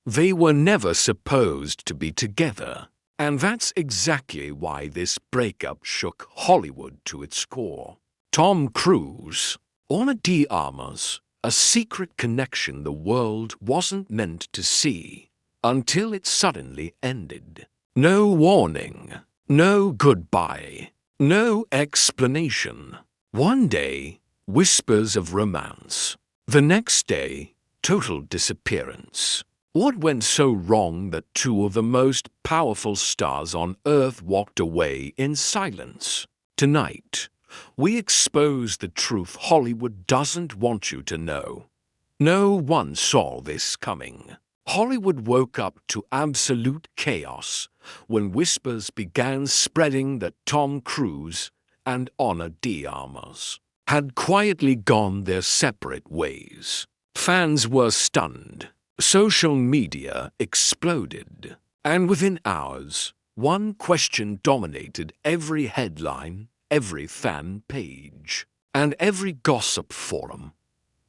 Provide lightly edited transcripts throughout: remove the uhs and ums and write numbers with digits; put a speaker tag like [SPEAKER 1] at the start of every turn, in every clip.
[SPEAKER 1] They were never supposed to be together. And that's exactly why this breakup shook Hollywood to its core. Tom Cruise, Ana de Armas, a secret connection the world wasn't meant to see until it suddenly ended. No warning, no goodbye, no explanation. One day, whispers of romance. The next day, total disappearance. What went so wrong that two of the most powerful stars on Earth walked away in silence? Tonight, we expose the truth Hollywood doesn't want you to know. No one saw this coming. Hollywood woke up to absolute chaos when whispers began spreading that Tom Cruise and Ana de Armas had quietly gone their separate ways. Fans were stunned. Social media exploded. And within hours, one question dominated every headline, every fan page, and every gossip forum.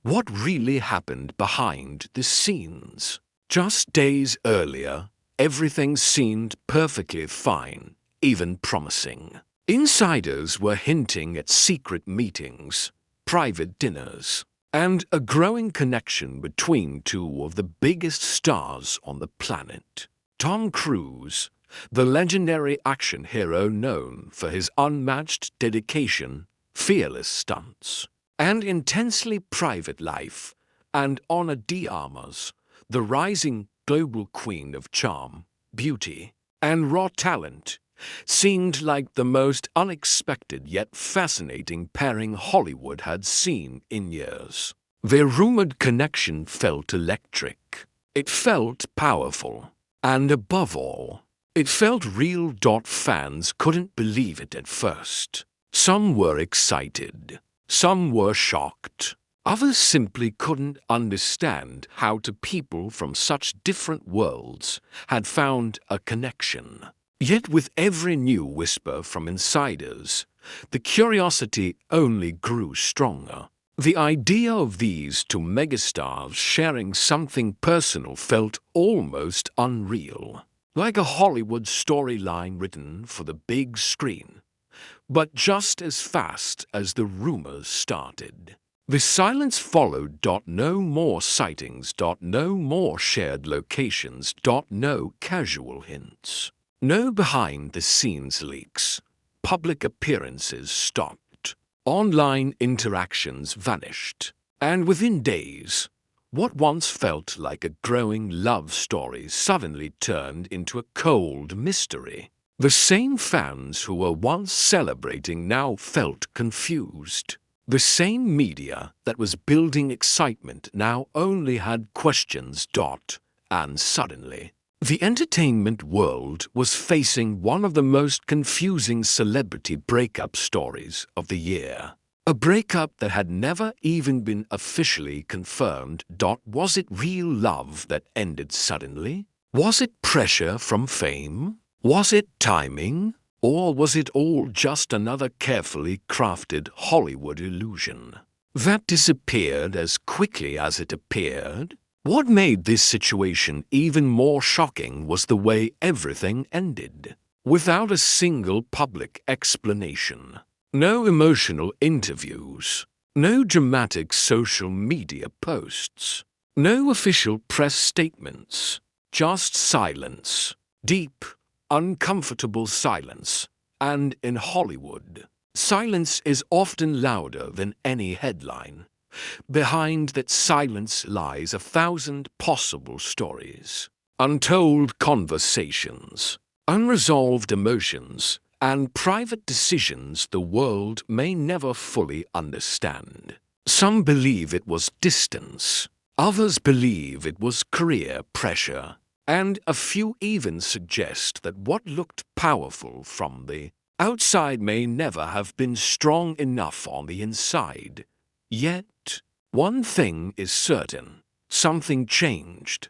[SPEAKER 1] What really happened behind the scenes? Just days earlier, everything seemed perfectly fine, even promising. Insiders were hinting at secret meetings, private dinners, and a growing connection between two of the biggest stars on the planet. Tom Cruise, the legendary action hero known for his unmatched dedication, fearless stunts, and intensely private life, and Ana de Armas, the rising global queen of charm, beauty, and raw talent, seemed like the most unexpected yet fascinating pairing Hollywood had seen in years. Their rumored connection felt electric. It felt powerful. And above all, it felt real. Fans couldn't believe it at first. Some were excited. Some were shocked. Others simply couldn't understand how two people from such different worlds had found a connection. Yet with every new whisper from insiders, the curiosity only grew stronger. The idea of these two megastars sharing something personal felt almost unreal, like a Hollywood storyline written for the big screen. But just as fast as the rumors started, the silence followed. No more sightings. No more shared locations. No casual hints. No behind-the-scenes leaks. Public appearances stopped. Online interactions vanished. And within days, what once felt like a growing love story suddenly turned into a cold mystery. The same fans who were once celebrating now felt confused. The same media that was building excitement now only had questions. And suddenly, the entertainment world was facing one of the most confusing celebrity breakup stories of the year. A breakup that had never even been officially confirmed. Was it real love that ended suddenly? Was it pressure from fame? Was it timing? Or was it all just another carefully crafted Hollywood illusion that disappeared as quickly as it appeared? What made this situation even more shocking was the way everything ended, without a single public explanation. No emotional interviews, no dramatic social media posts, no official press statements, just silence, deep, uncomfortable silence. And in Hollywood, silence is often louder than any headline. Behind that silence lies 1,000 possible stories, untold conversations, unresolved emotions, and private decisions the world may never fully understand. Some believe it was distance, others believe it was career pressure, and a few even suggest that what looked powerful from the outside may never have been strong enough on the inside. Yet, one thing is certain. Something changed.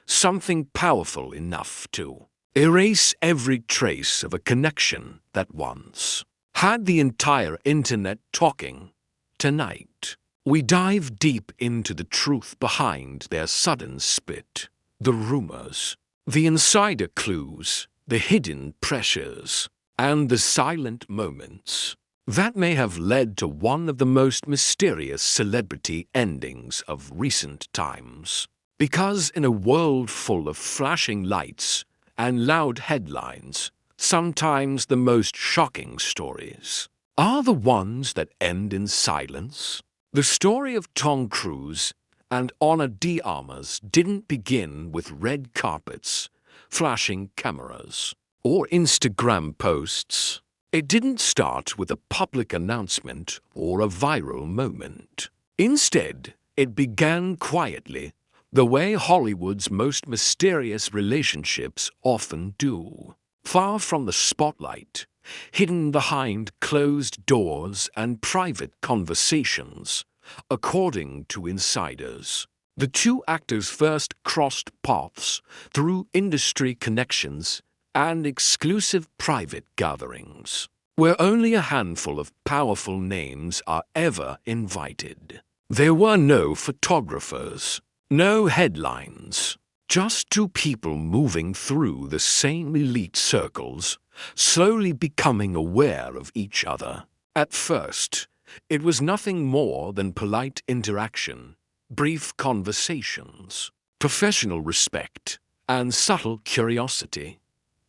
[SPEAKER 1] Something powerful enough to erase every trace of a connection that once had the entire internet talking. Tonight, we dive deep into the truth behind their sudden split. the rumors, the insider clues, the hidden pressures, and the silent moments that may have led to one of the most mysterious celebrity endings of recent times. Because in a world full of flashing lights and loud headlines, sometimes the most shocking stories are the ones that end in silence. The story of Tom Cruise and Ana de Armas didn't begin with red carpets, flashing cameras, or Instagram posts. It didn't start with a public announcement or a viral moment. Instead, it began quietly, the way Hollywood's most mysterious relationships often do. Far from the spotlight, hidden behind closed doors and private conversations, according to insiders. The two actors first crossed paths through industry connections and exclusive private gatherings, where only a handful of powerful names are ever invited. There were no photographers, no headlines, just two people moving through the same elite circles, slowly becoming aware of each other. At first, it was nothing more than polite interaction, brief conversations, professional respect, and subtle curiosity.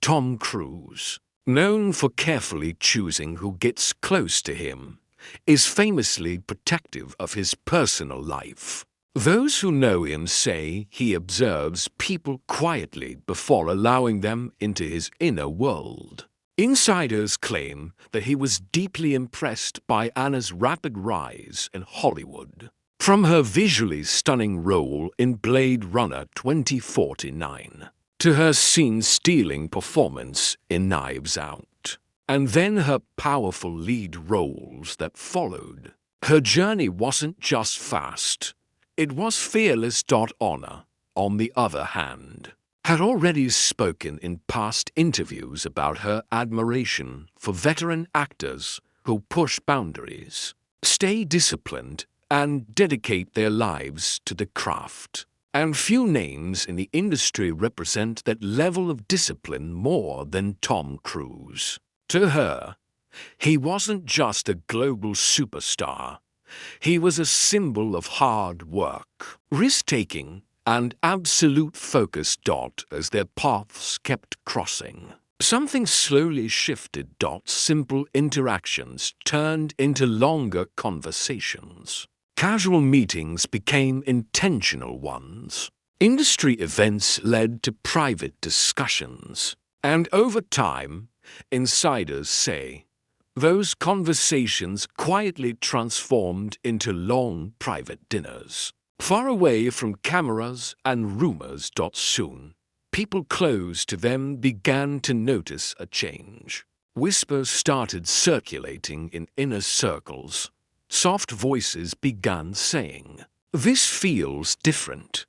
[SPEAKER 1] Tom Cruise, known for carefully choosing who gets close to him, is famously protective of his personal life. Those who know him say he observes people quietly before allowing them into his inner world. Insiders claim that he was deeply impressed by Anna's rapid rise in Hollywood, from her visually stunning role in Blade Runner 2049 to her scene-stealing performance in Knives Out, and then her powerful lead roles that followed. Her journey wasn't just fast, it was fearless. Anna, on the other hand, had already spoken in past interviews about her admiration for veteran actors who push boundaries, stay disciplined, and dedicate their lives to the craft. And few names in the industry represent that level of discipline more than Tom Cruise. To her, he wasn't just a global superstar. He was a symbol of hard work, risk-taking, and absolute focus. As their paths kept crossing, something slowly shifted. Simple interactions turned into longer conversations. Casual meetings became intentional ones. Industry events led to private discussions. And over time, insiders say, those conversations quietly transformed into long private dinners, far away from cameras and rumors. Soon, people close to them began to notice a change. Whispers started circulating in inner circles. Soft voices began saying, "This feels different."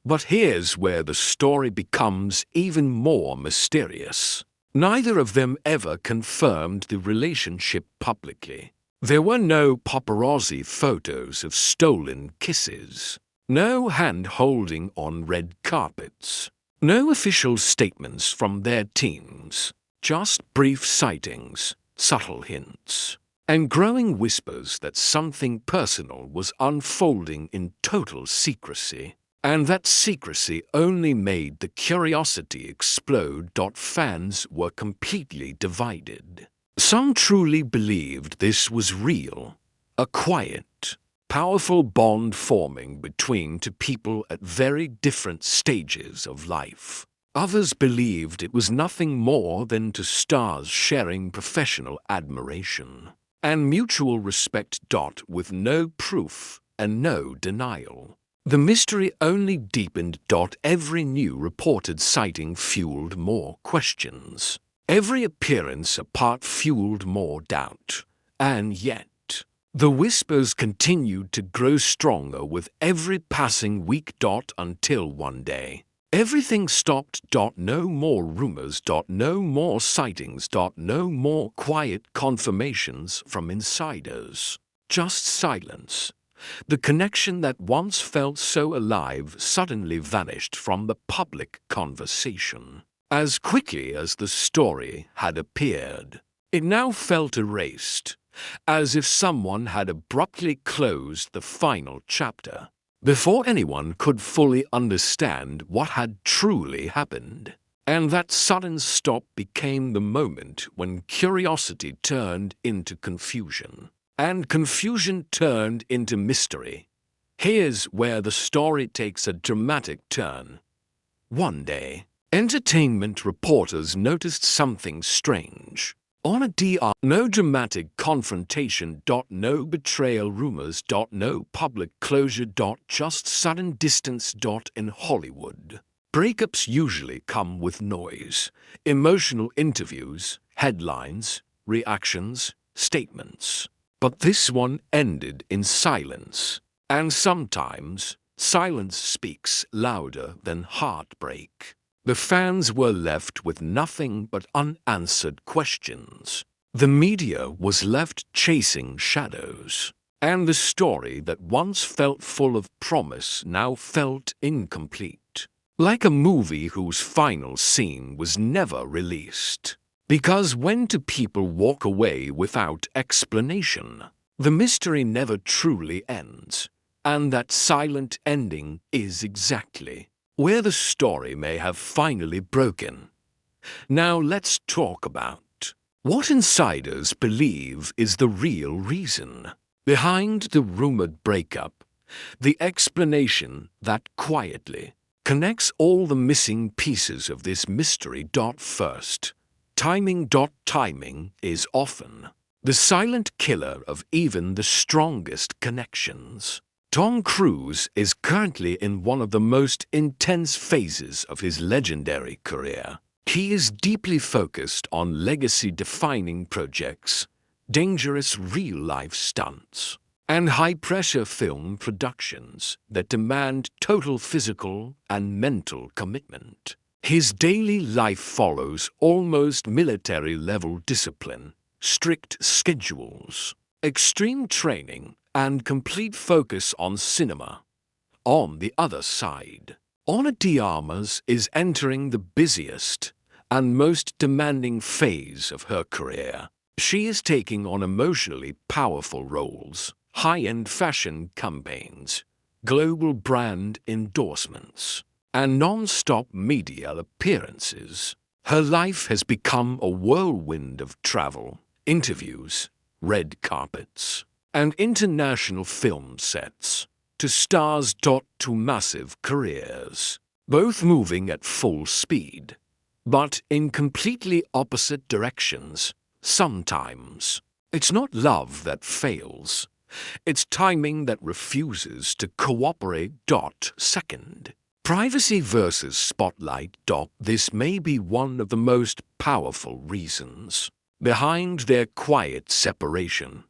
[SPEAKER 1] But here's where the story becomes even more mysterious. Neither of them ever confirmed the relationship publicly. There were no paparazzi photos of stolen kisses, no hand-holding on red carpets, no official statements from their teams, just brief sightings, subtle hints, and growing whispers that something personal was unfolding in total secrecy. And that secrecy only made the curiosity explode. Fans were completely divided. Some truly believed this was real, a quiet, powerful bond forming between two people at very different stages of life. Others believed it was nothing more than two stars sharing professional admiration and mutual respect. With no proof and no denial. The mystery only deepened. Every new reported sighting fueled more questions. Every appearance apart fueled more doubt. And yet, the whispers continued to grow stronger with every passing week. Until one day, everything stopped. No more rumors. No more sightings. No more quiet confirmations from insiders. Just silence. The connection that once felt so alive suddenly vanished from the public conversation. As quickly as the story had appeared, it now felt erased, as if someone had abruptly closed the final chapter, before anyone could fully understand what had truly happened. And that sudden stop became the moment when curiosity turned into confusion, and confusion turned into mystery. Here's where the story takes a dramatic turn. One day, entertainment reporters noticed something strange. On a DR, no dramatic confrontation. No betrayal rumors. No public closure. Just sudden distance. In Hollywood, breakups usually come with noise, emotional interviews, headlines, reactions, statements. But this one ended in silence. And sometimes silence speaks louder than heartbreak. The fans were left with nothing but unanswered questions. The media was left chasing shadows. And the story that once felt full of promise now felt incomplete. Like a movie whose final scene was never released. Because when do people walk away without explanation? The mystery never truly ends. And that silent ending is exactly where the story may have finally broken. Now let's talk about what insiders believe is the real reason behind the rumored breakup, the explanation that quietly connects all the missing pieces of this mystery. First, timing. Timing is often the silent killer of even the strongest connections. Tom Cruise is currently in one of the most intense phases of his legendary career. He is deeply focused on legacy-defining projects, dangerous real-life stunts, and high-pressure film productions that demand total physical and mental commitment. His daily life follows almost military-level discipline, strict schedules, extreme training, and complete focus on cinema. On the other side, Armas is entering the busiest and most demanding phase of her career. She is taking on emotionally powerful roles, high-end fashion campaigns, global brand endorsements, and non-stop media appearances. Her life has become a whirlwind of travel, interviews, red carpets, and international film sets, to stars. To massive careers, both moving at full speed, but in completely opposite directions. Sometimes it's not love that fails, it's timing that refuses to cooperate. Second, privacy versus spotlight. This may be one of the most powerful reasons behind their quiet separation.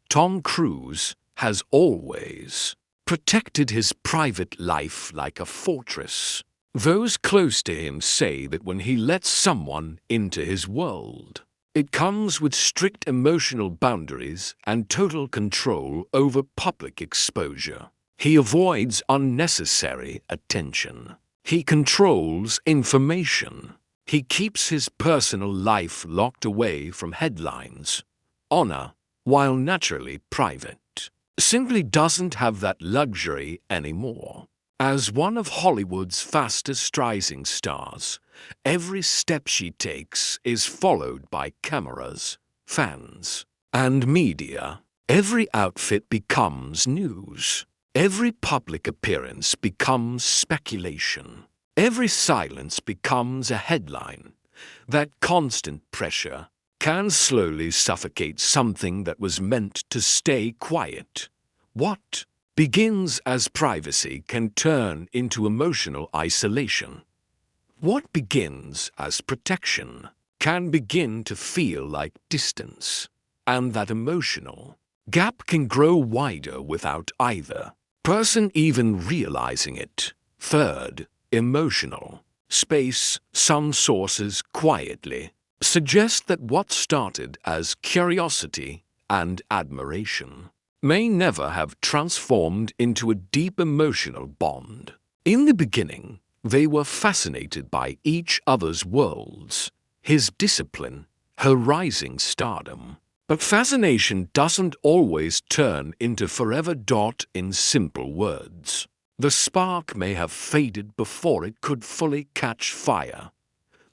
[SPEAKER 1] Tom Cruise has always protected his private life like a fortress. Those close to him say that when he lets someone into his world, it comes with strict emotional boundaries and total control over public exposure. He avoids unnecessary attention. He controls information. He keeps his personal life locked away from headlines. Honor, while naturally private, simply doesn't have that luxury anymore. As one of Hollywood's fastest rising stars, every step she takes is followed by cameras, fans, and media. Every outfit becomes news. Every public appearance becomes speculation. Every silence becomes a headline. That constant pressure can slowly suffocate something that was meant to stay quiet. What begins as privacy can turn into emotional isolation. What begins as protection can begin to feel like distance. And that emotional gap can grow wider without either person even realizing it. Third, emotional space. Some sources quietly suggest that what started as curiosity and admiration may never have transformed into a deep emotional bond. In the beginning, they were fascinated by each other's worlds, his discipline, her rising stardom. But fascination doesn't always turn into forever. In simple words, the spark may have faded before it could fully catch fire.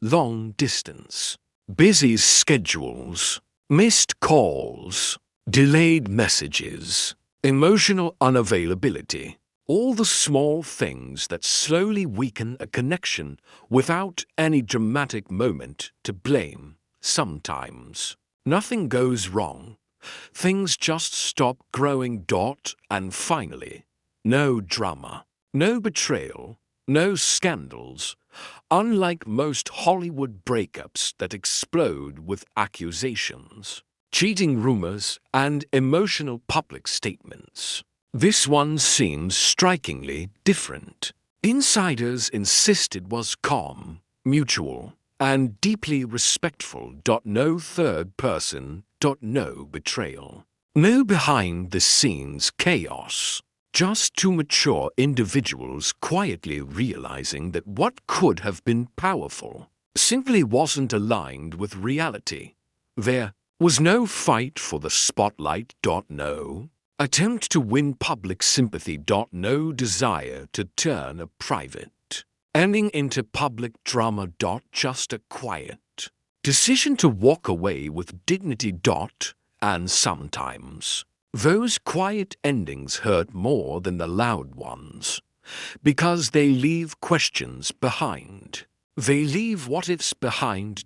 [SPEAKER 1] Long distance, busy schedules, missed calls, delayed messages, emotional unavailability, all the small things that slowly weaken a connection without any dramatic moment to blame. Sometimes nothing goes wrong. Things just stop growing. And finally, no drama, no betrayal, no scandals. Unlike most Hollywood breakups that explode with accusations, cheating rumors, and emotional public statements, this one seems strikingly different. Insiders insisted was calm, mutual, and deeply respectful. No third person. No betrayal. No behind-the-scenes chaos. Just two mature individuals quietly realizing that what could have been powerful simply wasn't aligned with reality. There was no fight for the spotlight. No attempt to win public sympathy. No desire to turn a private ending into public drama. Just a quiet decision to walk away with dignity. And sometimes those quiet endings hurt more than the loud ones, because they leave questions behind. They leave what-ifs behind.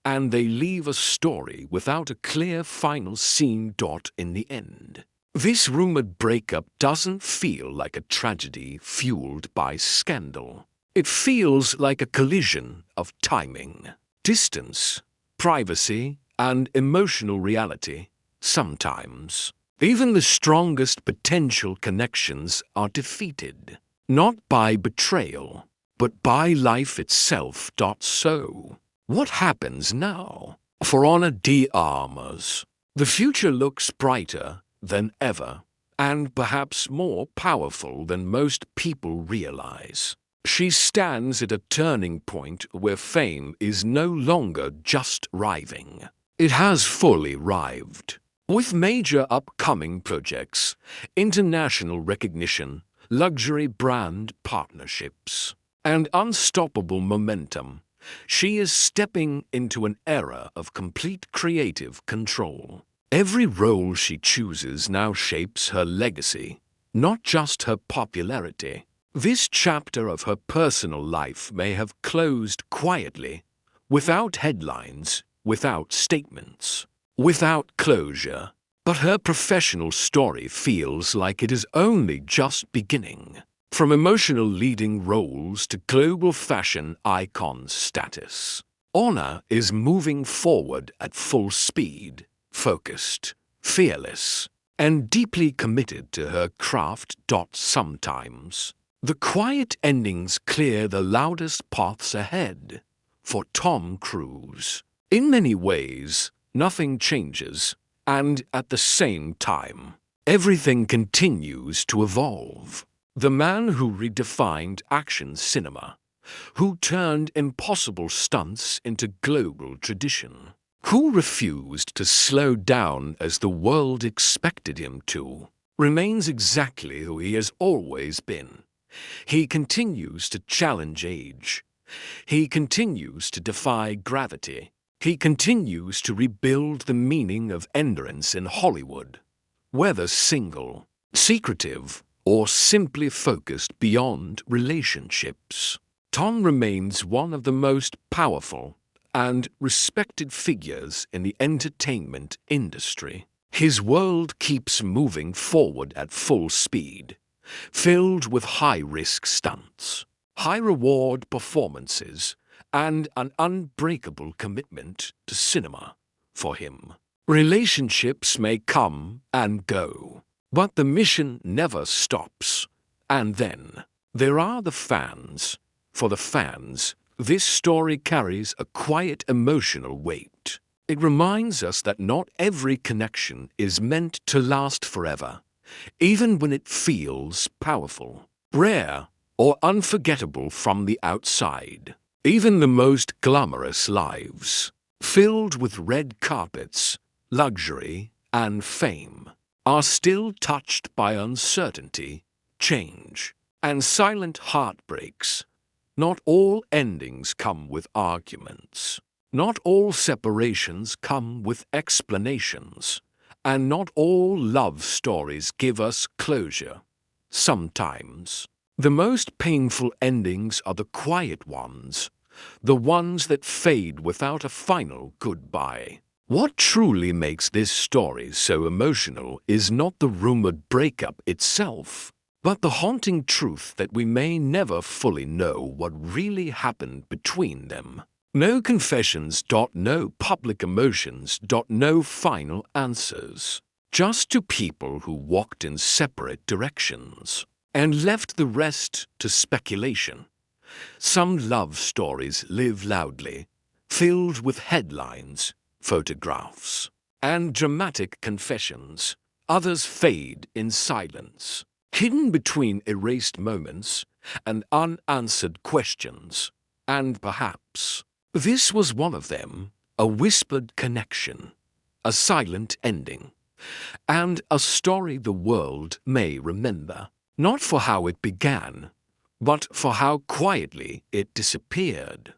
[SPEAKER 1] And they leave a story without a clear final scene. In the end, this rumored breakup doesn't feel like a tragedy fueled by scandal. It feels like a collision of timing, distance, privacy, and emotional reality. Sometimes, even the strongest potential connections are defeated, not by betrayal, but by life itself. So, what happens now? For Armas, the future looks brighter than ever, and perhaps more powerful than most people realize. She stands at a turning point where fame is no longer just arriving. It has fully arrived. With major upcoming projects, international recognition, luxury brand partnerships, and unstoppable momentum, she is stepping into an era of complete creative control. Every role she chooses now shapes her legacy, not just her popularity. This chapter of her personal life may have closed quietly, without headlines, without statements, without closure. But her professional story feels like it is only just beginning. From emotional leading roles to global fashion icon status, Anna is moving forward at full speed, focused, fearless, and deeply committed to her craft. Sometimes, the quiet endings clear the loudest paths ahead. For Tom Cruise, in many ways, nothing changes, and at the same time, everything continues to evolve. The man who redefined action cinema, who turned impossible stunts into global tradition, who refused to slow down as the world expected him to, remains exactly who he has always been. He continues to challenge age. He continues to defy gravity. He continues to rebuild the meaning of endurance in Hollywood. Whether single, secretive, or simply focused beyond relationships, Tom remains one of the most powerful and respected figures in the entertainment industry. His world keeps moving forward at full speed, filled with high-risk stunts, high-reward performances, and an unbreakable commitment to cinema. For him, relationships may come and go, but the mission never stops. And then there are the fans. For the fans, this story carries a quiet emotional weight. It reminds us that not every connection is meant to last forever, even when it feels powerful, rare, or unforgettable from the outside. Even the most glamorous lives, filled with red carpets, luxury, and fame, are still touched by uncertainty, change, and silent heartbreaks. Not all endings come with arguments. Not all separations come with explanations. And not all love stories give us closure. Sometimes, the most painful endings are the quiet ones, the ones that fade without a final goodbye. What truly makes this story so emotional is not the rumored breakup itself, but the haunting truth that we may never fully know what really happened between them. No confessions, no public emotions, no final answers. Just two people who walked in separate directions and left the rest to speculation. Some love stories live loudly, filled with headlines, photographs, and dramatic confessions. Others fade in silence, hidden between erased moments and unanswered questions. And perhaps this was one of them, a whispered connection, a silent ending, and a story the world may remember, not for how it began, but for how quietly it disappeared.